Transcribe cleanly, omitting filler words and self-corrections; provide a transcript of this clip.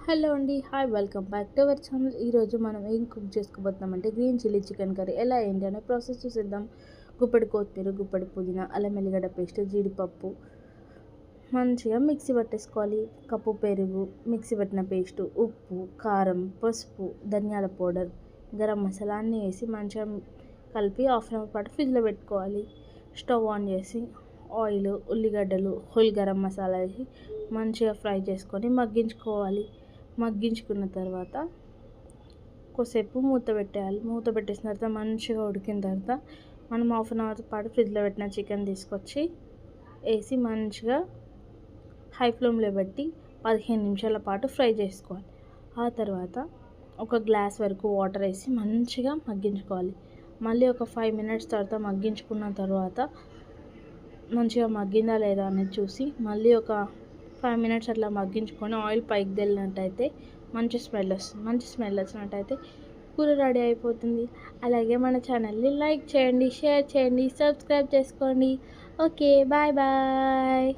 Hello అండి. Hi, welcome back to our channel. ఈరోజు మనం ఏం కుక్ చేసుకోబోతున్నామంటే గ్రీన్ చిల్లీ చికెన్ కర్రీ. ఎలా ఏంటి అనే ప్రాసెస్ చూసేద్దాం. గుప్పెడు కొత్తిమీర, గుప్పెడు పుదీనా, అల్లం ఎల్లిగడ్డ పేస్ట్, జీడిపప్పు మంచిగా మిక్సీ పట్టేసుకోవాలి. కప్పు పెరుగు, మిక్సీ పట్టిన పేస్టు, ఉప్పు, కారం, పసుపు, ధనియాల పౌడర్, గరం మసాలా అన్నీ వేసి మంచిగా కలిపి హాఫ్ అన్ అవర్ పాటు ఫ్రిడ్జ్లో పెట్టుకోవాలి. స్టవ్ ఆన్ చేసి ఆయిల్, ఉల్లిగడ్డలు, హోల్ గరం మసాలా వేసి మంచిగా ఫ్రై చేసుకొని మగ్గించుకోవాలి. మగ్గించుకున్న తర్వాత కొద్దిసేపు మూత పెట్టేయాలి. మూత పెట్టేసిన తర్వాత మంచిగా ఉడికిన తర్వాత మనం హాఫ్ అన్ అవర్ పాటు ఫ్రిడ్జ్లో పెట్టిన చికెన్ తీసుకొచ్చి వేసి మంచిగా హై ఫ్లేమ్లో పెట్టి 15 నిమిషాల పాటు ఫ్రై చేసుకోవాలి. ఆ తర్వాత ఒక గ్లాస్ వరకు వాటర్ వేసి మంచిగా మగ్గించుకోవాలి. మళ్ళీ ఒక 5 మినిట్స్ తర్వాత మగ్గించుకున్న తర్వాత మంచిగా మగ్గిందా లేదా అనేది చూసి మళ్ళీ ఒక 5 మినిట్స్ అట్లా మగ్గించుకొని ఆయిల్ పైకి తేలినట్టయితే మంచి స్మెల్ వస్తుంది. మంచి స్మెల్ వచ్చినట్టయితే కూర రెడీ అయిపోతుంది. అలాగే మన ఛానల్ని లైక్ చేయండి, షేర్ చేయండి, సబ్స్క్రైబ్ చేసుకోండి. Okay, bye bye.